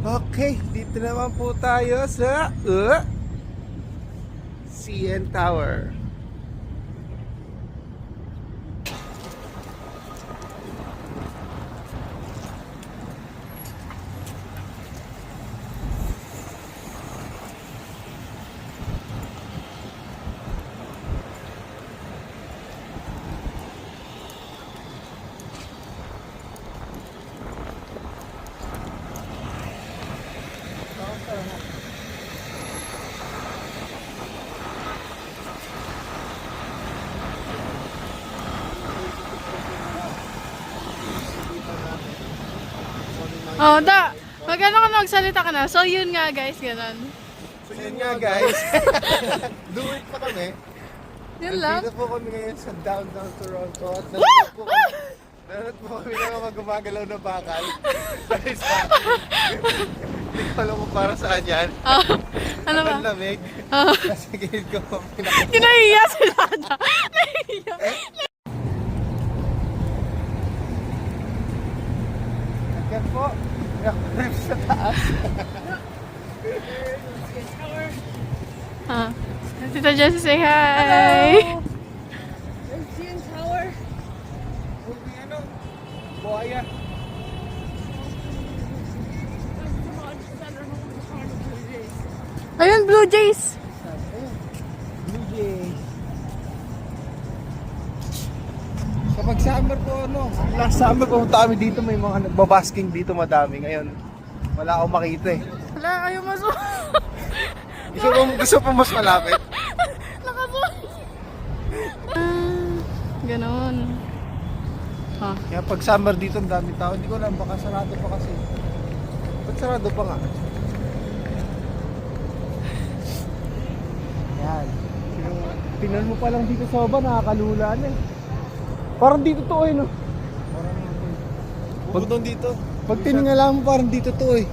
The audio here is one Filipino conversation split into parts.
Okay, dito naman po tayo sa CN Tower. Oh, magano ka magsalita ka na. So, yun nga guys, ganun. So yun nga guys, do it pa kami. Yun lang. Dito po kami ngayon sa downtown Toronto at nanonood po kami na mga gumagalaw na bakal. Dahil sa hindi ko alam kung para saan yan. Oh, ano ba? Ang lamig. Oh. Nasa gilid ko po Kinahiya sila na. Nahiya. Yan po. Nakarip sa taas. Tita Jessie, say hi. Hello. CN Tower. Hindi ano, buhaya. Ayun, Blue Jays. Blue Jays. Kapag summer po, last summer pumunta kami dito, may mga nagbabasking dito madami. Ngayon, wala akong makita eh. Wala, ayaw mas... Gusto pa mas malapit. Nakabot. Ganon. Ha? Kaya pag summer dito, ang dami tao. Hindi ko alam, baka sarado pa kasi. Ba't sarado pa nga? Yan. Pinan mo pa lang dito sa baba, nakakalula na eh. Parang dito to eh, no? Parang dito. Pag tiningala mo, parang dito to eh.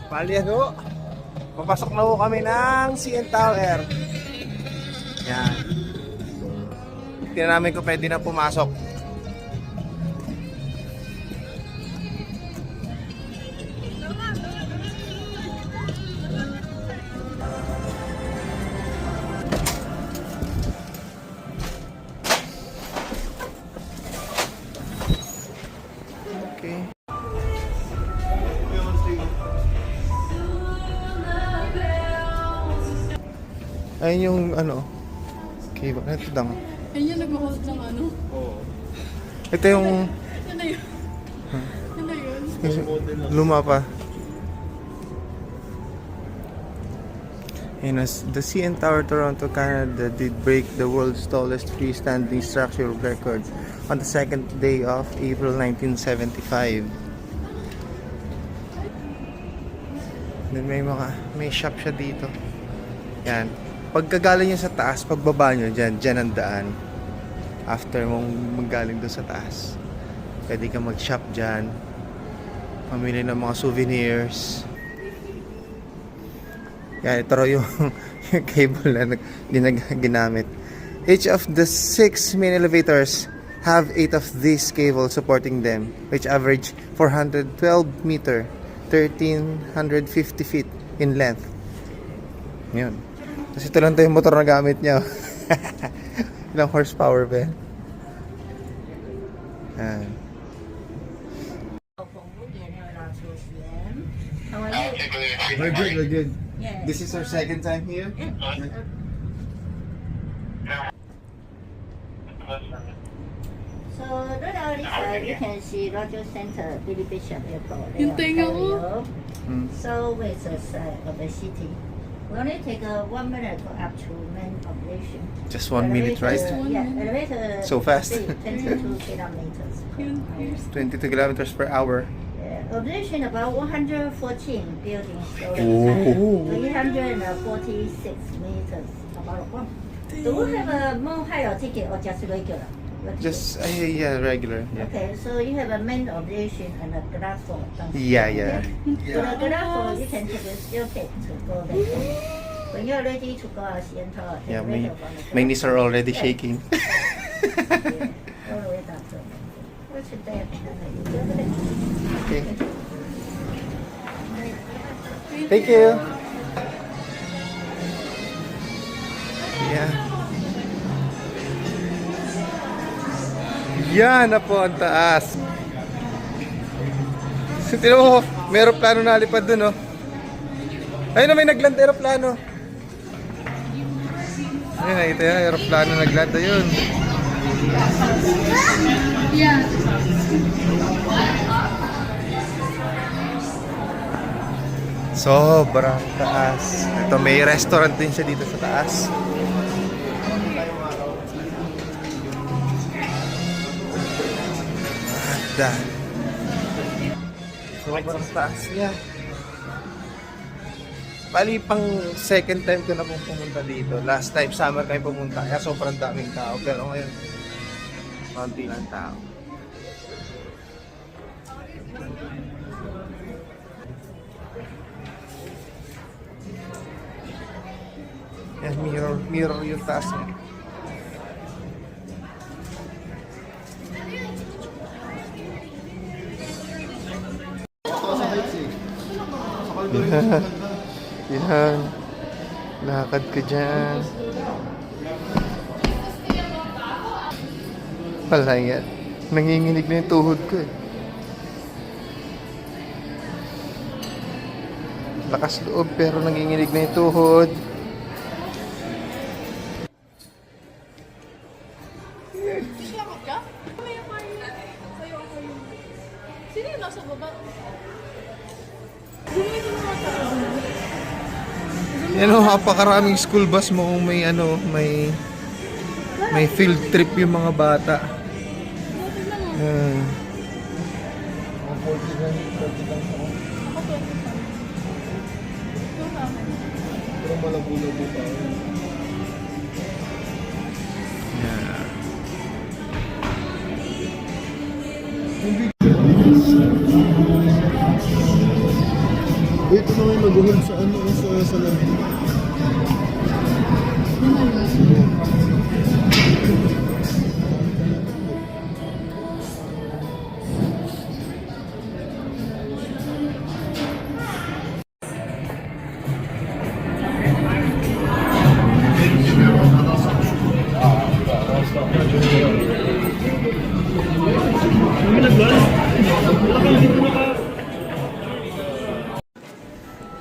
Bali ano, papasok na po kami ng CN Tower. Yan. Tingnan namin kung pwede na pumasok. Okay. Ayun yung ano. Okay, bakit ito dang? Ayun yung nag-hold ng ano. Ito yung Yan na yun. Yan na yun. luma pa. The CN Tower, Toronto, Canada did break the world's tallest freestanding structural record on the second day of April 1975. Then may shop siya dito. Yan. Pagkagaling nyo sa taas, pagbaba nyo dyan ang daan. After mong magaling doon sa taas, pwede ka mag-shop dyan. Pamili ng mga souvenirs. Yan, ito raw yung cable na ginamit. Each of the 6 main elevators have 8 of these cables supporting them, which average 412 meter, 1,350 feet in length. Yun. Kasi ito lang yung motor na gamit niya. Ilang horsepower ba? Yan. We're good, we're good. Yes. This is our second time here. So right outside you can see Roger Center, Billy Bishop Airport. Yung tenga ko. Ontario. Mm. So with the side of the city. We only take 1 minute to up to main operation. Just 1 minute, right? Yeah, elevator So fast. speed 22 kilometers per hour. 22 kilometers per hour. Operation about 114 buildings. So Oh. 346 meters. About one. Do we have a more higher ticket or just regular? Just, yeah, regular. Yeah. Okay, so you have a main operation and a glass floor. Yeah, yeah. For the glass floor, you can take a staircase to go there. When you're ready to go out, CN Tower, take Yeah, a my window on the my glass. knees are already shaking. Yeah, all the way down to Okay. Thank you. Yeah. Yan na po ang taas. Tignan mo, may aeroplano na lipad dun, oh. Ayun na, may nagland aeroplano. Ayun, nakita yun, aeroplano nagland. Ayun. Yeah. Sobrang taas. Ito, may restaurant din siya dito sa taas. Ada. Sobrang taas niya. Bali, pang second time ko na pong pumunta dito. Last time, summer kayo pumunta. Kaya sobrang daming tao. Pero ngayon, konti lang tao. Yan, mirror yung taas niya. Yan. Yan. Lakad ka dyan. Wala yan. Nanginginig na yung tuhod ko eh. Lakas loob pero nanginginig na yung tuhod. Lakad ka? Sino yung nasa baba? Yan o, napakaraming school bus mo kung may may field trip yung mga bata. Yan. Yan. Ito na may mag-hold sa ano sa labi.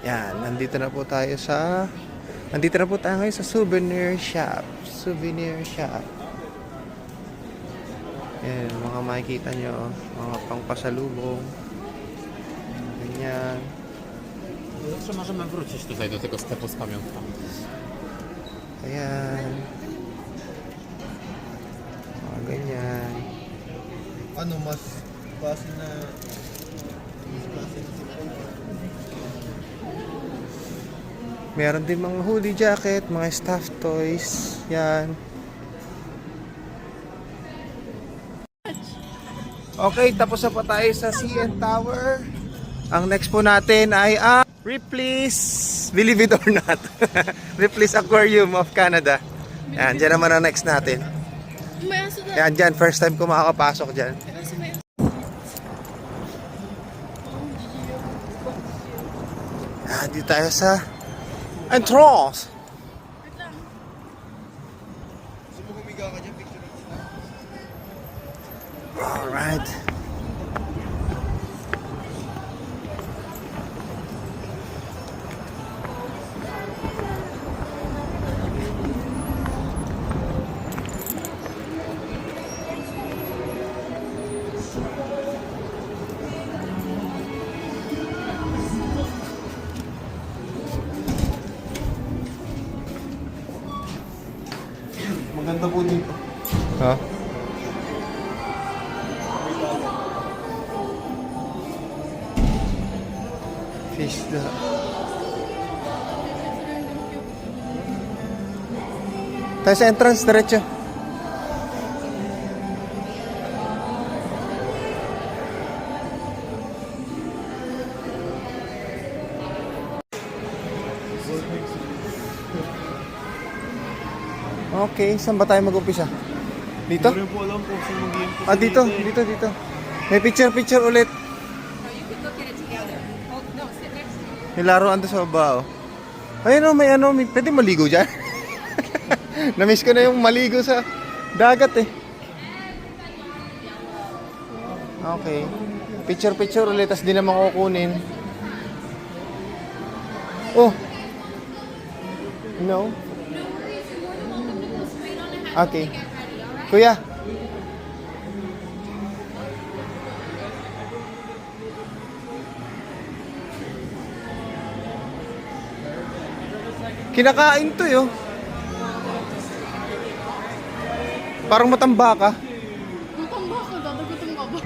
Yan, nandito na po tayo ngayon sa souvenir shop. Souvenir shop. Yan, mga makikita nyo, mga pangpasalubong. Ganyan. Zawsze możemy wrócić tutaj do tego sklepu z pamiątkami. Ayan. Mga ganyan. Ano mas klase na klase na Meron din mga hoodie jacket, mga stuffed toys. Yan. Okay, tapos na po tayo sa CN Tower. Ang next po natin ay ang Ripley's, believe it or not, Ripley's Aquarium of Canada. Yan, dyan naman ang next natin. May aso na. Yan, dyan, first time ko makakapasok dyan. Yan, dito tayo sa entrance. Alright. maganda po dito. Ha? Fish da. Tayo sa entrance, diretso. Okay, saan ba tayo mag-umpisa? Dito? Hindi rin po alam kung saan mag-game po. Ah, dito. Dito. May picture ulit. May laruan doon sa baba, oh. Ayun, oh, may pwede maligo dyan. Namiss ko na yung maligo sa dagat, eh. Okay. Picture ulit, tas di naman kukunin. Oh. No. Okay. Kuya. Kinakain to, yo. Parang matamba ka. Matamba ko, dadagutin ka ba?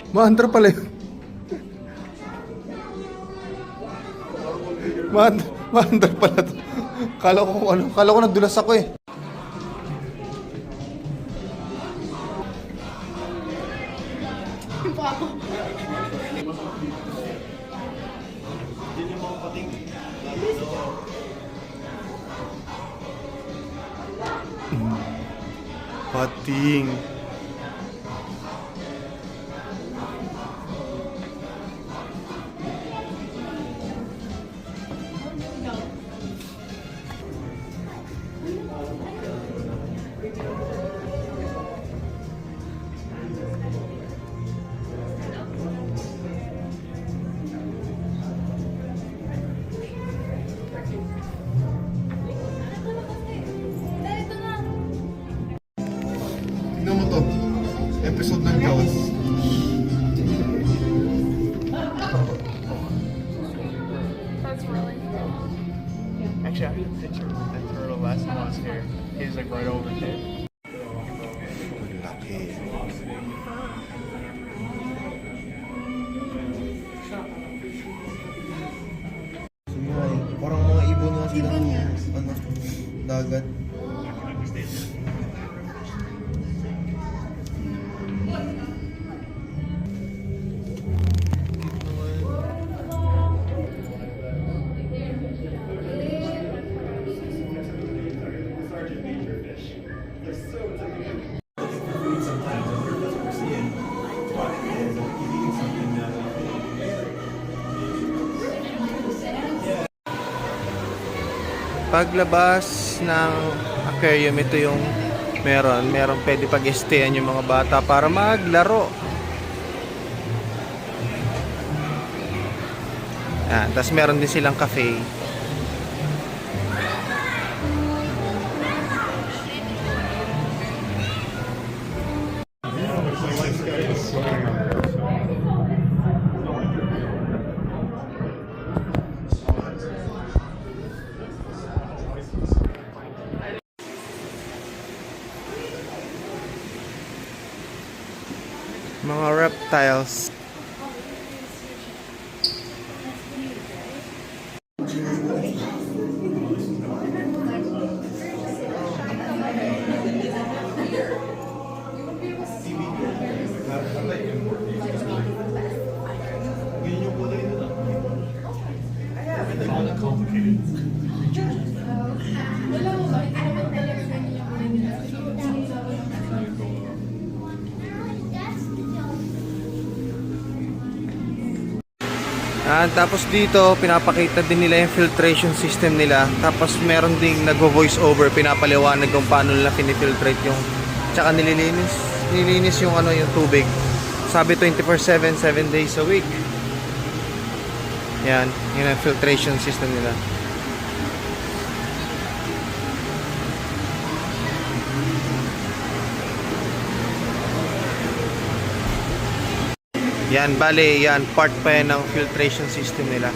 Maandar pala yun. Maandar pala to. Kala ko nagdulas ako, eh. Pating. Tignan mo to. Episode ng Jaws. Actually, I have a picture with the turtle last time I was here. He was like right over there. Laki. Sige nga eh. Parang mga ibon nga sila. Ano? Dagat. Paglabas ng aquarium, ito yung meron pwede pag-stayan yung mga bata para maglaro. Tapos meron din silang cafe. Mga reptiles. Tapos dito, pinapakita din nila yung filtration system nila. Tapos meron ding nagvo-voice over, pinapaliwanag kung paano nila pinifiltrate yung, tsaka nililinis yung yung tubig. Sabi 24/7, 7 days a week. Yan, yun ang filtration system nila. Yan, bale, yan, part pa yan ng filtration system nila.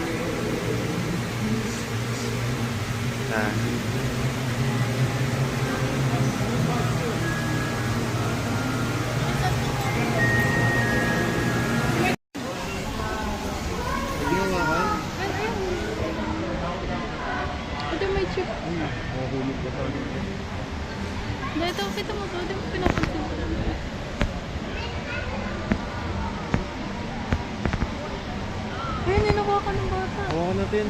Ito may chip. Dito, kita mo to. Di mo pinapansin ko lang. Ayun, ninukuha ka ng bata. Hawakan natin.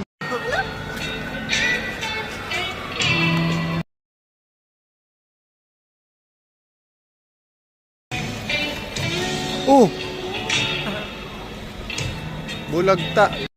Oh! Bulagta.